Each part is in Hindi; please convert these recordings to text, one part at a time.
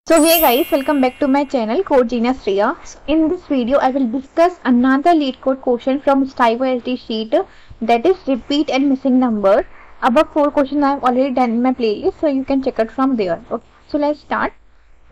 So hey guys, welcome back to my channel Code Genius Riya. So in this video I will discuss another lead code question from StyvoSD sheet, that is repeat and missing number. Above 4 questions I have already done in my playlist, so you can check it from there. Okay, so let's start.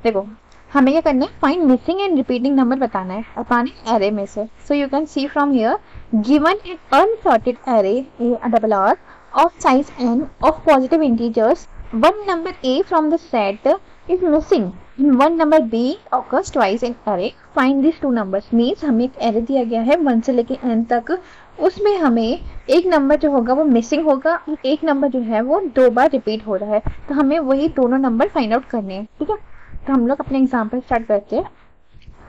देखो हमें क्या करना है, find missing and repeating number बताना है अपने एरे में से. So you can see from here, given an unsorted array double R of size n of positive integers, one number a from the set is missing and one number b occurs twice in array. Find these two numbers. Means हमें एक array दिया गया है 1 से लेके n तक, उसमें हमें एक नंबर जो होगा वो मिसिंग होगा और एक नंबर जो है वो 2 बार रिपीट हो रहा है. तो हमें वही दोनों नंबर फाइंड आउट करने हैं. ठीक है, तो हम लोग अपने एग्जाम्पल स्टार्ट करते हैं.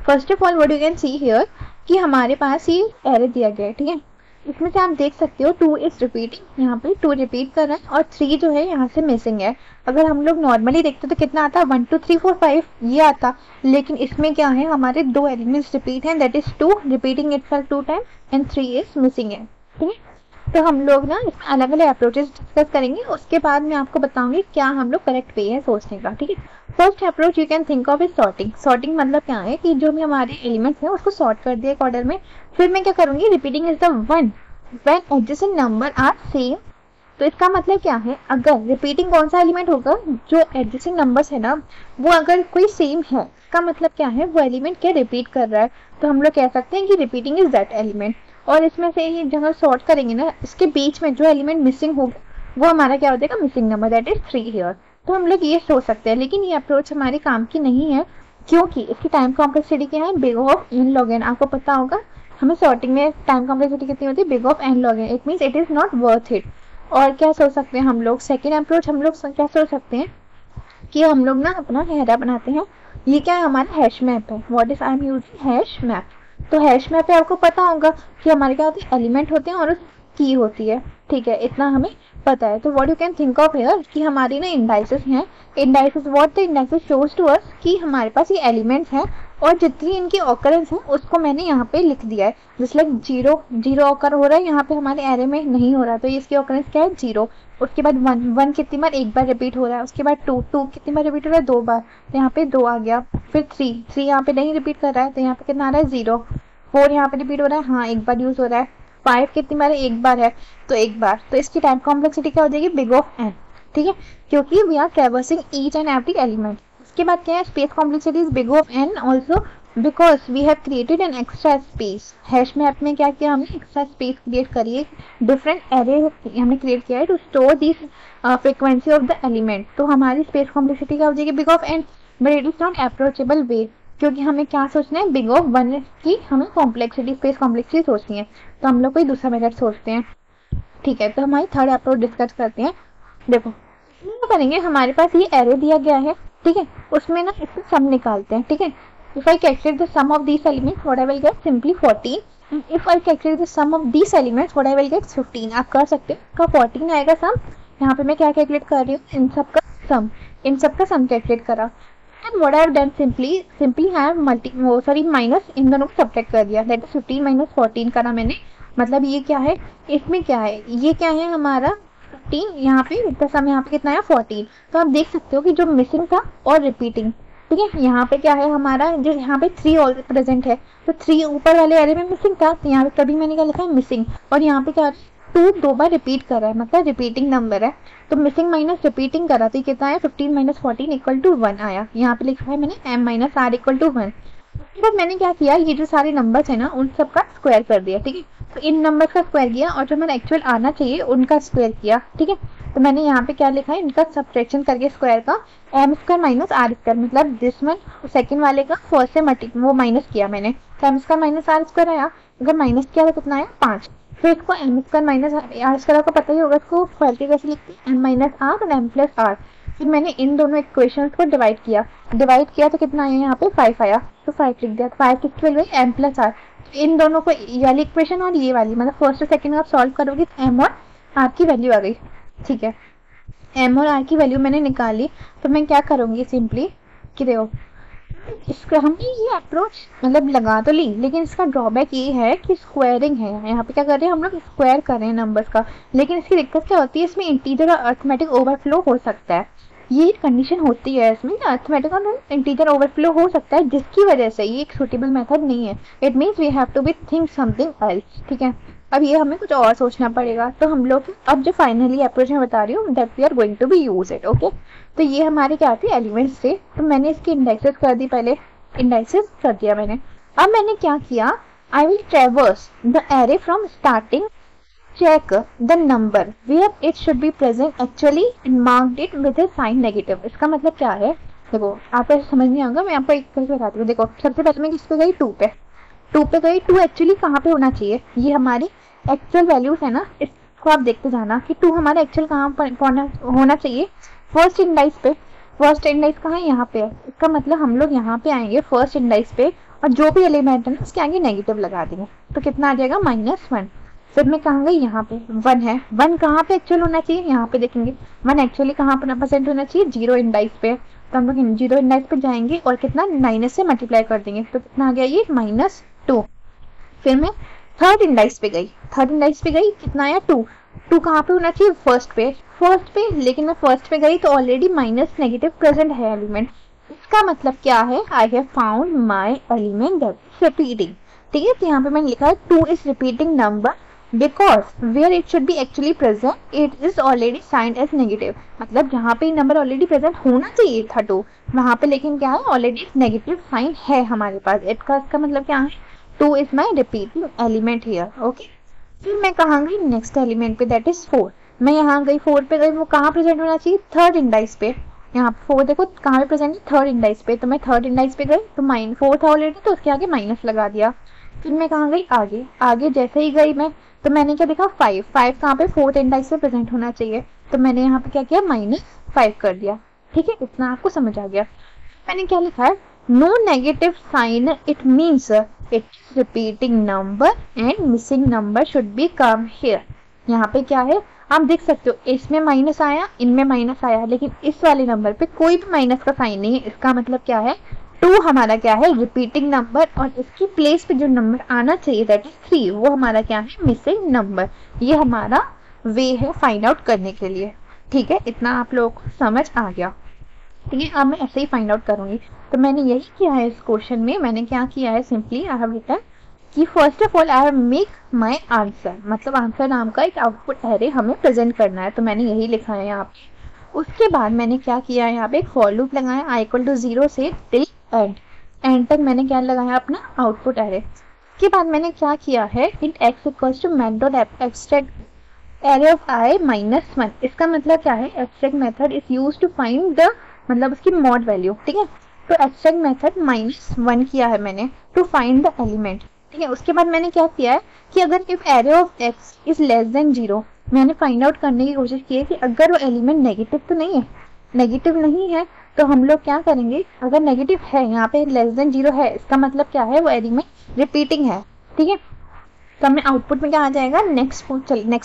First of all what you can see here कि हमारे पास ये एरे दिया गया है. ठीक है, इसमें से आप देख सकते हो 2 इज रिपीटिंग, यहाँ पे 2 रिपीट कर रहा है और 3 जो है यहाँ से मिसिंग है. अगर हम लोग नॉर्मली देखते तो कितना आता, 1 2 3 4 5 ये आता, लेकिन इसमें क्या है, हमारे 2 एलिमेंट्स रिपीट हैं, that is 2 repeating itself 2 time and 3 is missing है. ठीक है, तो हम लोग ना इसमें अलग अलग अप्रोचेस डिस्कस करेंगे, उसके बाद मैं आपको बताऊंगी क्या हम लोग करेक्ट वे है सोचने का. ठीक है, first approach you can think of is sorting. Sorting मतलब क्या है कि जो भी हमारे एलिमेंट्स हैं उसको सॉर्ट कर दिया एक ऑर्डर में. फिर मैं क्या करूंगी, repeating is the one when adjacent number are same. तो इसका मतलब क्या है, अगर रिपीटिंग कौन सा एलिमेंट होगा, जो एडजेसेंट नंबर्स है ना वो अगर कोई सेम है, इसका मतलब क्या है, वो एलिमेंट क्या रिपीट कर रहा है. तो हम लोग कह सकते हैं कि रिपीटिंग इज दैट एलिमेंट. और इसमें से ही जब सॉर्ट करेंगे ना, इसके बीच में जो एलिमेंट मिसिंग होगा वो हमारा क्या हो जाएगा, missing number, that is 3 here. तो हम लोग ये सोच सकते हैं, लेकिन ये अप्रोच हमारे काम की नहीं है, क्योंकि इसकी टाइम कॉम्प्लेक्सिटी क्या है, big of n log n. आपको पता होगा हमें सॉर्टिंग में टाइम कॉम्प्लेक्सिटी कितनी होती है, big of n log n. It means it is not worth it. और क्या सोच सकते हैं हम लोग, सेकेंड अप्रोच हम लोग क्या सोच सकते हैं कि हम लोग ना अपना हेरा बनाते हैं. ये क्या है, हमारा हैश मैप है. What is I am using, hash map. तो हैश मैप पे आपको पता होगा कि हमारे क्या होते हैं, एलिमेंट होते हैं और की होती है. ठीक है, इतना हमें पता है. तो what you can think of here कि हमारी ना इंडाइसेस हैं. Indices, what the indices shows to us कि हमारे पास ये एलिमेंट्स हैं और जितनी इनकी ऑकरेंस है उसको मैंने यहाँ पे लिख दिया है. जस्ट लाइक 0 ऑकर हो रहा है यहाँ पे हमारे एरे में नहीं हो रहा, तो इसकी ऑकरेंस क्या है, 0. उसके बाद 1 कितनी बार, एक बार रिपीट हो रहा है. उसके बाद 2 कितनी बार रिपीट हो रहा है, 2 बार, तो यहाँ पे 2 आ गया. फिर 3 यहाँ पे नहीं रिपीट कर रहा है, तो यहाँ पे कितना आ रहा है, 0. 4 यहाँ पे रिपीट हो रहा है, हाँ एक बार यूज हो रहा है. 5 कितनी बार है, एक बार है, तो एक बार. तो इसकी टाइम कॉम्प्लेक्सिटी क्या हो जाएगी, बिग ऑफ n. ठीक है, क्योंकि we are traversing each and every element. उसके बाद क्या है, space complexity is big of n also because we have created an extra space. Hash map में क्या किया हमने, एक्स्ट्रा स्पेस क्रिएट करिए, डिफरेंट एरे हमने क्रिएट किया है to store this frequency of the element. तो हमारी स्पेस कॉम्प्लेक्सिटी क्या हो जाएगी, big of n. But it is not approachable way, क्योंकि हमें क्या सोचना है, बिग ऑफ 1 की हमें कॉम्प्लेक्सिटी, स्पेस कॉम्प्लेक्सिटी सोचनी है. तो हम लोग कोई दूसरा मेथड सोचते हैं. ठीक है, तो हमारी थर्ड अप्रोच डिस्कस करते हैं. देखो क्या करेंगे, हमारे पास ये एरे दिया गया है. ठीक है, उसमें ना इससे सम निकालते हैं. ठीक है, if I calculate the sum of these elements, what I will get simply 14. If I calculate the sum of these elements, what I will get 15. आप कर सकते हो, का 14 आएगा सम. यहाँ पे मैं क्या कैलकुलेट कर रही हूँ, इन सब का सम, इन सब का सम कैलकुलेट करा. And what I have done simply have minus इन दोनों को सब्ट्रैक्ट कर दिया, दैट इज 15 माइनस 14 करा मैंने. मतलब ये क्या है, इसमें क्या है, ये क्या है हमारा 15, यहाँ पे इतना सम, यहाँ पे कितना है 14. तो आप देख सकते हो कि जो मिसिंग था और रिपीटिंग. ठीक है, यहाँ पे क्या है हमारा, जो यहाँ पे 3 ऑल प्रेजेंट है, तो 3 ऊपर वाले एरे में मिसिंग था, तो यहाँ पे कभी मैंने क्या लिखा है, मिसिंग. और यहाँ पे क्या 2 बार रिपीट कर रहा है, मतलब रिपीटिंग नंबर है. तो मिसिंग माइनस रिपीटिंग करा तो कितना है, 15 माइनस 14 इक्वल टू 1 आया. यहाँ पे लिखा है मैंने m minus r equal to 1. उसके बाद मैंने क्या किया, ये जो सारे नंबर्स है ना उन सब का स्क्वायर कर दिया. ठीक है, तो इन नंबर्स का स्क्वायर किया और जो हमारा एक्चुअल आना चाहिए उनका स्क्वायर किया. ठीक है, तो मैंने यहाँ पे क्या लिखा है, इनका सब्ट्रैक्शन करके स्क्वायर का m square minus r square, मतलब दिस वन सेकंड वाले का फर्स्ट से वो माइनस किया मैंने, तो m square minus r square आया. अगर माइनस किया तो कितना आया, 5. फिर इसको m square minus r square को पता ही होगा, इसको स्क्वायर के कैसे लिखते हैं, m माइनस r और m प्लस r. फिर मैंने इन दोनों इक्वेशंस को डिवाइड किया तो कितना आया, यहाँ पे 5 आया, तो 5 लिख दिया. 5 किसकी वैल्यू है, m प्लस r. इन दोनों को, ये वाली इक्वेशन और ये वाली, मतलब फर्स्ट और सेकंड आप सॉल्व करोगे तो m और r की वैल्यू आ गई. ठीक है, m और r की वैल्यू मैंने निकाली. तो मैं क्या करूंगी सिंपली कि देखो इसका हमने ये अप्रोच मतलब लगा तो ली, लेकिन इसका ड्रॉबैक ये है कि स्क्वायरिंग है. यहाँ पे क्या कर रहे हैं हम लोग, स्क्वायर कर रहे हैं नंबर्स का. लेकिन इसकी दिक्कत क्या होती है, इसमें इंटीजर और अरिथमेटिक ओवरफ्लो हो सकता है. ये कंडीशन होती है इसमें, अरिथमेटिक और इंटीजर ओवरफ्लो हो सकता है, जिसकी वजह से ये एक सुटेबल मेथड नहीं है। It means we have to be think something else, ठीक है। अब ये हमें कुछ और सोचना पड़ेगा। तो हम लोग अब जो फाइनली अप्रोच मैं बता रही हूँ that we are going to be use it, okay. तो ये हमारे क्या थे, एलिमेंट्स थे। तो मैंने इसकी इंडेक्सेस कर दी, पहले इंडेक्सेस कर दिया मैंने। अब मैंने क्या किया, I will ट्रेवर्स the array from starting, check the number where it should be present actually and marked it with a sign negative। इसका मतलब क्या है, देखो आपको समझ नहीं आएगा, मैं आपको एक करके बताती हूँ। देखो सबसे पहले मैं किस पे गई, 2 पे, 2 पे गई। 2 एक्चुअली कहाँ पे होना चाहिए, ये हमारी एक्चुअल वैल्यूज है ना, इसको आप देखते जाना कि 2 हमारा एक्चुअल कहाँ पर होना चाहिए, फर्स्ट इंडाइस पे। फर्स्ट इंडाइस कहाँ है, यहाँ पे है। इसका मतलब हम लोग यहाँ पे आएंगे फर्स्ट इंडाइस पे, और जो भी एलिमेंट है ना उसके आगे नेगेटिव लगा देंगे। तो कितना आ जाएगा, -1। फिर मैं कहाँ गई, यहाँ पे 1 है। 1 कहाँ पे एक्चुअल होना चाहिए, यहाँ पे देखेंगे 1 एक्चुअली कहाँ पर प्रेजेंट होना चाहिए, 0 इंडाइस पे। तो हम लोग 0 इंडाइस पे जाएंगे और कितना, माइनस से मल्टीप्लाई कर देंगे। तो कितना आ गया ये, -2। फिर मैं थर्ड इंडाइस पे गई, थर्ड इंडाइस पे गई, कितना आया, 2। 2 कहाँ पे होना चाहिए, फर्स्ट पे, फर्स्ट पे। लेकिन मैं फर्स्ट पे गई तो ऑलरेडी माइनस नेगेटिव प्रेजेंट है एलिमेंट। इसका मतलब क्या है, I have found my element that is repeating, ठीक है। तो यहाँ पे मैंने लिखा है 2 is repeating number because where it should be actually present it is already signed as negative। मतलब जहाँ पे नंबर ऑलरेडी प्रेजेंट होना चाहिए था 2, वहाँ पे लेकिन क्या है, ऑलरेडी नेगेटिव साइन है हमारे पास। इसका मतलब क्या है, 2 is my repeating element here, okay. फिर मैं कहाँ गई, नेक्स्ट एलिमेंट पे, दैट इज 4। मैं यहाँ गई 4 पे गई, वो कहाँ प्रेजेंट होना चाहिए, थर्ड इंडाइस पे। यहाँ 4 देखो कहाँ पे प्रेजेंट है, थर्ड इंडाइस पे। तो मैं थर्ड इंडाइस पे गई तो -4 था ऑलरेडी, तो उसके आगे माइनस लगा दिया। फिर मैं कहाँ गई, आगे, आगे जैसे ही गई मैं, तो मैंने क्या देखा, 5 कहाँ पे, फोर्थ इंडाइस पे प्रेजेंट होना चाहिए। तो मैंने यहाँ पे क्या किया, -5 कर दिया, ठीक है। इतना आपको समझ आ गया। मैंने क्या लिखा है, no negative sign, it means it is repeating number and missing number should be come here. यहाँ पे क्या है, आप देख सकते हो, इसमें माइनस आया, इनमें माइनस आया, लेकिन इस वाले नंबर पे कोई भी माइनस का साइन नहीं है। इसका मतलब क्या है, 2 हमारा क्या है, रिपीटिंग नंबर, और इसकी प्लेस पे जो नंबर आना चाहिए दैट इज 3, वो हमारा क्या है, मिसिंग नंबर। ये हमारा वे है फाइंड आउट करने के लिए, ठीक है। इतना आप लोगों को समझ आ गया, ठीक है। अब मैं ऐसे ही फाइंड आउट करूंगी। तो मैंने यही किया है इस क्वेश्चन में। मैंने क्या किया है, सिंपली आई हैव रिटन कि first of all I have make my answer, मतलब आंसर नाम का एक आउटपुट एरे हमें प्रेजेंट करना है। तो मैंने यही लिखा है यहाँ पे। उसके बाद मैंने क्या किया है, यहाँ पे एक फॉर लूप लगाया, i = 0 से टिल एंड तक मैंने क्या लगाया, अपना आउटपुट एरे। उसके बाद मैंने क्या किया है, int x = math.abstract array of i -1। इसका मतलब क्या है, abstract method is used to find the, मतलब उसकी मॉड वैल्यू, ठीक है। तो एब्स्ट्रैक्ट मेथड -1 किया है मैंने टू फाइंड द एलिमेंट, ठीक है। उसके बाद मैंने क्या किया है कि अगर if array of x is less than 0, मैंने फाइंड आउट करने की कोशिश की है कि अगर वो एलिमेंट नेगेटिव तो नहीं है, नेगेटिव नहीं है, तो हम लोग क्या करेंगे, अगर नेगेटिव है, यहाँ पे लेस देन 0 है, इसका मतलब क्या है, वो एलिमेंट रिपीटिंग है, ठीक है। तो हमें आउटपुट में क्या आ जाएगा, नेक्स्ट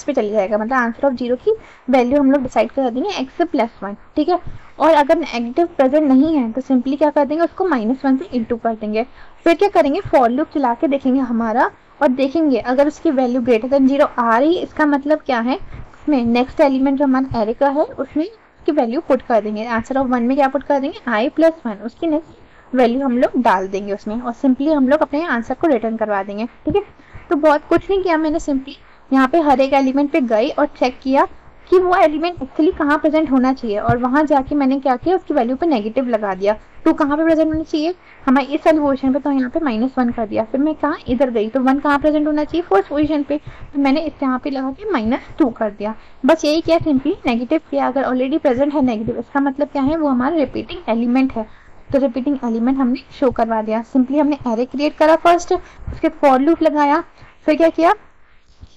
पे चली जाएगा, मतलब आंसर ऑफ 0 की वैल्यू हम लोग डिसाइड कर देंगे x + 1, ठीक है। और अगर नेगेटिव प्रेजेंट नहीं है तो सिंपली क्या कर देंगे, उसको -1 से इंटू कर देंगे। फिर क्या करेंगे, फॉर लूप चला के देखेंगे हमारा, और देखेंगे अगर उसकी वैल्यू ग्रेटर देन 0 आ रही है, इसका मतलब क्या है, उसमें नेक्स्ट एलिमेंट जो हमारा एरे का है उसमें उसकी वैल्यू पुट कर देंगे। आंसर ऑफ 1 में क्या पुट कर देंगे, i + 1, उसकी नेक्स्ट वैल्यू हम लोग डाल देंगे उसमें, और सिंपली हम लोग अपने आंसर को रिटर्न करवा देंगे, ठीक है। तो बहुत कुछ नहीं किया मैंने, सिंपली यहाँ पे हर एक एलिमेंट पे गई और चेक किया कि वो एलिमेंट एक्चुअली कहाँ प्रेजेंट होना चाहिए, और वहाँ जाके मैंने क्या किया, उसकी वैल्यू पे नेगेटिव लगा दिया। तो कहाँ पे प्रेजेंट होना चाहिए, हमारे इस वाली पोजीशन पे, तो यहाँ पे -1 कर दिया। फिर मैं कहाँ, इधर गई, तो 1 कहाँ प्रेजेंट होना चाहिए, फर्स्ट पोजीशन पे, तो मैंने इस यहाँ पे लगा के -2 कर दिया। बस यही किया, सिंपली नेगेटिव किया। अगर ऑलरेडी प्रेजेंट है नेगेटिव, इसका मतलब क्या है, वो हमारा रिपीटिंग एलिमेंट है। तो रिपीटिंग एलिमेंट हमने शो करवा दिया। सिंपली हमने एरे क्रिएट करा फर्स्ट, उसके फॉर लूप लगाया, फिर क्या किया,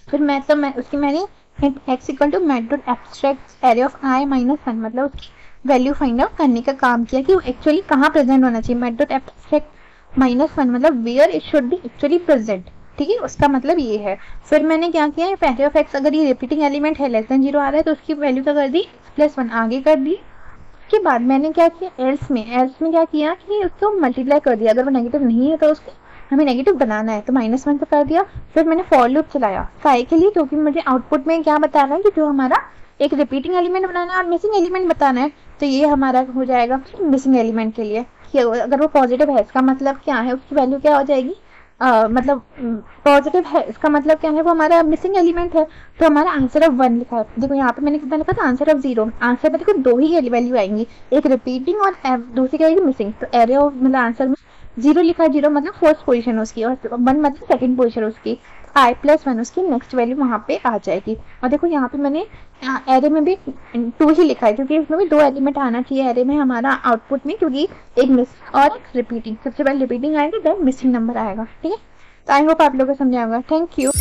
फिर मैंने x = math.abstract array of i -1, मतलब उसकी वैल्यू फाइंड आउट करने का काम किया कि वो एक्चुअली कहाँ प्रेजेंट होना चाहिए। math.abstract -1 मतलब where it should be actually present, ठीक है, उसका मतलब ये है। फिर मैंने क्या किया, array of x अगर ये रिपीटिंग एलिमेंट है, लेस देन 0 आ रहा है, तो उसकी वैल्यू क्या कर दी, x + 1 आगे कर दी। उसके बाद मैंने क्या किया, एल्स में क्या किया कि उसको मल्टीप्लाई कर दिया। अगर वो नेगेटिव नहीं है तो उसको हमें नेगेटिव बनाना है, तो -1 तो कर दिया। फिर मैंने फॉर लूप चलाया काहे के लिए, क्योंकि मुझे आउटपुट में क्या बता रहा है कि जो हमारा एक रिपीटिंग एलिमेंट बनाना है और मिसिंग एलिमेंट बताना है। तो ये हमारा हो जाएगा मिसिंग एलिमेंट के लिए कि अगर वो पॉजिटिव है इसका मतलब क्या है, उसकी वैल्यू क्या हो जाएगी, मतलब पॉजिटिव है इसका मतलब क्या है, वो हमारा मिसिंग एलिमेंट है। तो हमारा आंसर ऑफ 1 लिखा है। देखो यहाँ पे मैंने कितना लिखा था, आंसर ऑफ 0। आंसर में देखो 2 ही वैल्यू आएंगी, एक रिपीटिंग और दूसरी क्या आएगी, मिसिंग। तो एरे ऑफ मतलब आंसर में 0 लिखा है, 0 मतलब फर्स्ट पोजीशन उसकी और 1 मतलब सेकंड पोजीशन उसकी। i+1 उसकी नेक्स्ट वैल्यू वहाँ पे आ जाएगी। और देखो यहाँ पे मैंने एरे में भी 2 ही लिखा है क्योंकि इसमें भी 2 एलिमेंट आना चाहिए एरे में हमारा आउटपुट में, क्योंकि एक मिस और एक रिपीटिंग। सबसे पहले रिपीटिंग आएगा देन मिसिंग नंबर आएगा। ठीक है, तो आई होप आप लोगों को समझ आएगा। Thank you.